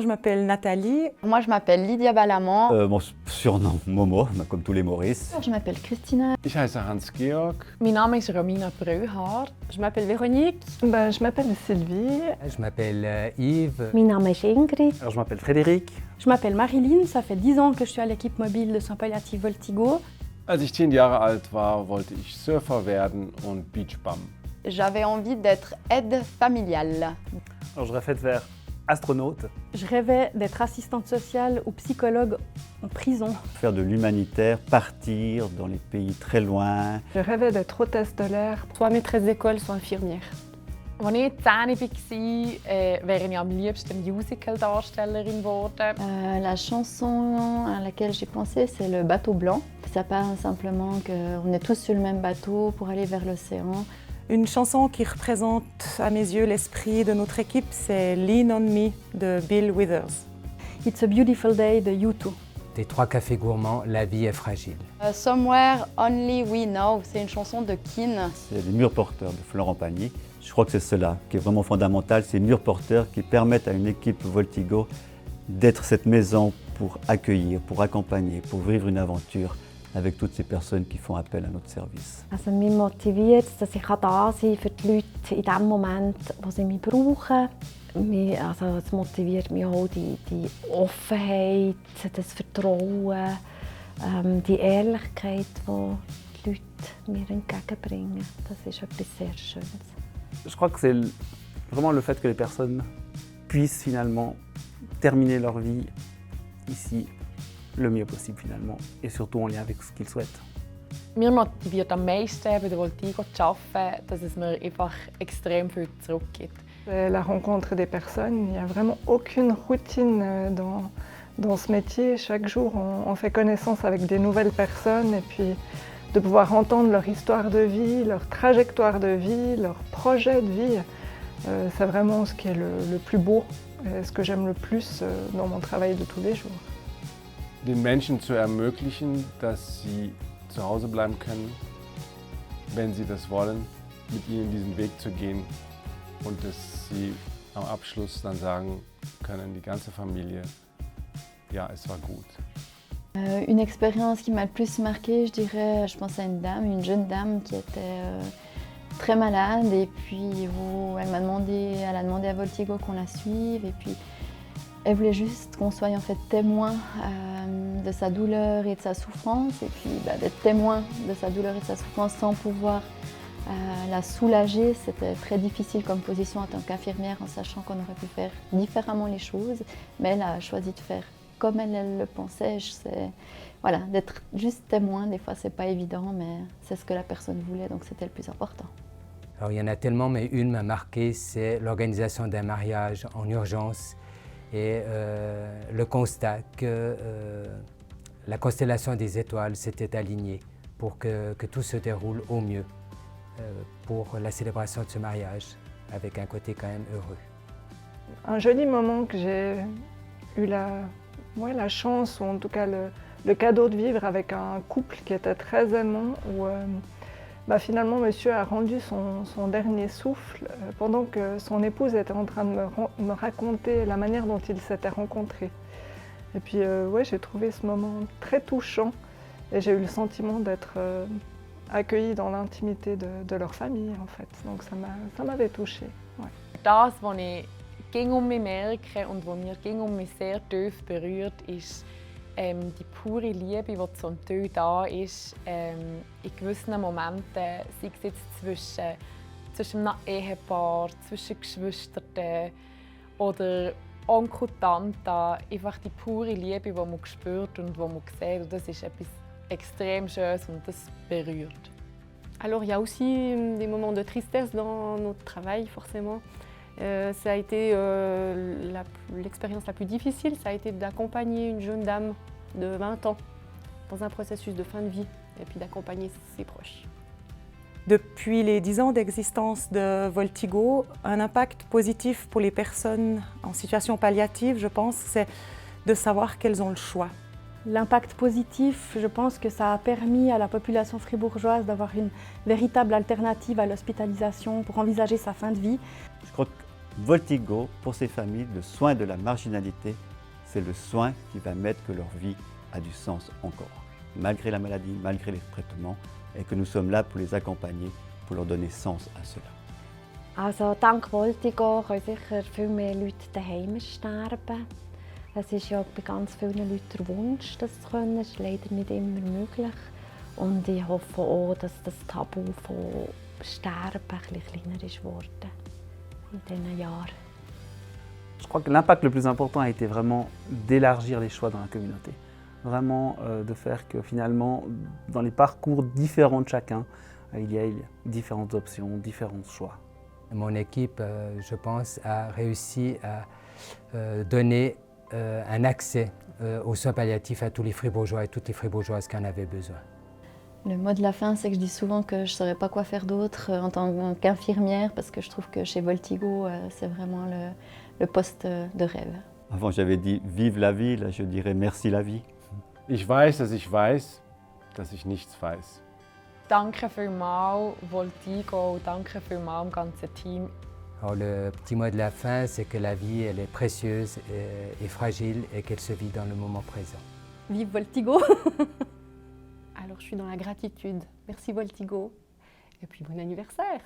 m'appelle Nathalie. Moi, je m'appelle Lydia Balamant. Mon surnom Momo, comme tous les Maurice. Je m'appelle Christina. Ich heiße Hans-Georg. Mein Name ist Romina Breuhaar. Je m'appelle Véronique. Je m'appelle Sylvie. Je m'appelle Yves. Mein Name ist Ingrid. Alors, je m'appelle Frédéric. Je m'appelle Marilyn, ça fait 10 ans que je suis à l'équipe mobile de soins palliatifs Voltigo. Als ich 10 Jahre alt war, wollte ich Surfer werden und Beachbum. J'avais envie d'être aide familiale. Alors, je rêvais de faire astronaute. Je rêvais d'être assistante sociale ou psychologue en prison. Faire de l'humanitaire, partir dans les pays très loin. Je rêvais d'être hôtesse de l'air. Soit maîtresse d'école, soit infirmière. Als ich 10 war, wäre ich am liebsten Musical-Darstellerin geworden. La chanson à laquelle j'ai pensé, c'est le bateau blanc. Ça parle simplement qu'on est tous sur le même bateau pour aller vers l'océan. Une chanson qui représente à mes yeux l'esprit de notre équipe, c'est Lean on Me de Bill Withers. It's a Beautiful Day de U2. Des 3 cafés gourmands, la vie est fragile. Somewhere Only We Know, c'est une chanson de Keane. C'est les murs porteurs de Florent Pagny. Je crois que c'est cela qui est vraiment fondamental, ces murs porteurs qui permettent à une équipe Voltigo d'être cette maison pour accueillir, pour accompagner, pour vivre une aventure avec toutes ces personnes qui font appel à notre service. Also mich motiviert, dass ich da sein kann für die Leute in dem Moment, wo sie mich brauchen. Es motiviert mich auch die Offenheit, das Vertrauen, die Ehrlichkeit, die die Leute mir entgegenbringen. Das ist etwas sehr Schönes. Je crois que c'est vraiment le fait que les personnes puissent finalement terminer leur vie ici le mieux possible finalement et surtout en lien avec ce qu'ils souhaitent. Mir motiviert am meisten bei der Voltigo zu arbeiten, dass es mir einfach extrem viel zurückgibt. La rencontre des personnes, il n'y a vraiment aucune routine dans ce métier. Chaque jour, on fait connaissance avec des nouvelles personnes et puis de pouvoir entendre leur histoire de vie, leur trajectoire de vie, leur projet de vie, c'est vraiment ce qui est le plus beau, ce que j'aime le plus dans mon travail de tous les jours. Den Menschen zu ermöglichen, dass sie zu Hause bleiben können, wenn sie das wollen, mit ihnen diesen Weg zu gehen und dass sie am Abschluss dann sagen können, die ganze Familie, ja, es war gut. Une expérience qui m'a le plus marquée, je dirais, je pense à une jeune dame qui était très malade et puis elle a demandé à Voltigo qu'on la suive et puis elle voulait juste qu'on soit en fait témoin de sa douleur et de sa souffrance et puis d'être témoin de sa douleur et de sa souffrance sans pouvoir la soulager, c'était très difficile comme position en tant qu'infirmière en sachant qu'on aurait pu faire différemment les choses, mais elle a choisi de faire comme elle le pensait. Voilà, d'être juste témoin, des fois c'est pas évident, mais c'est ce que la personne voulait, donc c'était le plus important. Alors il y en a tellement, mais une m'a marqué, c'est l'organisation d'un mariage en urgence et le constat que la constellation des étoiles s'était alignée pour que tout se déroule au mieux pour la célébration de ce mariage, avec un côté quand même heureux. Un joli moment que j'ai eu la chance, ou en tout cas le cadeau de vivre avec un couple qui était très aimant, où finalement monsieur a rendu son dernier souffle pendant que son épouse était en train de me raconter la manière dont ils s'étaient rencontrés. Et puis j'ai trouvé ce moment très touchant et j'ai eu le sentiment d'être accueillie dans l'intimité de leur famille en fait. Donc ça m'avait touchée. Ouais. Das, was ich ging mich merke und was mir ging mich sehr tief berührt, ist die pure Liebe, die zum Teil da ist, in gewissen Momenten, sei es jetzt zwischen einem Ehepaar, zwischen Geschwistern oder Onkel, Tante, einfach die pure Liebe, die man spürt und die man sieht. Und das ist etwas extrem Schönes und das berührt. Alors il y a aussi des moments de tristesse dans notre travail, forcément. Ça a été l'expérience la plus difficile, ça a été d'accompagner une jeune dame de 20 ans dans un processus de fin de vie et puis d'accompagner ses proches. Depuis les 10 ans d'existence de Voltigo, un impact positif pour les personnes en situation palliative, je pense, c'est de savoir qu'elles ont le choix. L'impact positif, je pense que ça a permis à la population fribourgeoise d'avoir une véritable alternative à l'hospitalisation pour envisager sa fin de vie. Je crois que Voltigo, pour ces familles, le soin de la marginalité, c'est le soin qui va mettre que leur vie a du sens encore, malgré la maladie, malgré les traitements, et que nous sommes là pour les accompagner, pour leur donner sens à cela. Also dank Voltigo können sicher viel mehr Leute daheim sterben. Es ist ja bei ganz vielen Leuten der Wunsch, das zu können. Das ist leider nicht immer möglich. Und ich hoffe auch, dass das Tabu von Sterben ein bisschen kleiner ist geworden in diesen Jahren. Je crois que l'impact le plus important a été vraiment d'élargir les choix dans la communauté. Vraiment de faire que finalement, dans les parcours différents de chacun, il y a différentes options, différents choix. Mon équipe, je pense, a réussi à donner un accès aux soins palliatifs à tous les Fribourgeois et toutes les Fribourgeoises qui en avaient besoin. Le mot de la fin, c'est que je dis souvent que je ne saurais pas quoi faire d'autre en tant qu'infirmière parce que je trouve que chez Voltigo, c'est vraiment le poste de rêve. Avant, j'avais dit « vive la vie », là je dirais « merci la vie ». Ich weiß, dass ich nichts weiß. Danke vielmals Voltigo und danke vielmals dem ganzen Team. Alors, le petit mot de la fin, c'est que la vie, elle est précieuse et fragile et qu'elle se vit dans le moment présent. Vive Voltigo. Alors je suis dans la gratitude. Merci Voltigo. Et puis bon anniversaire.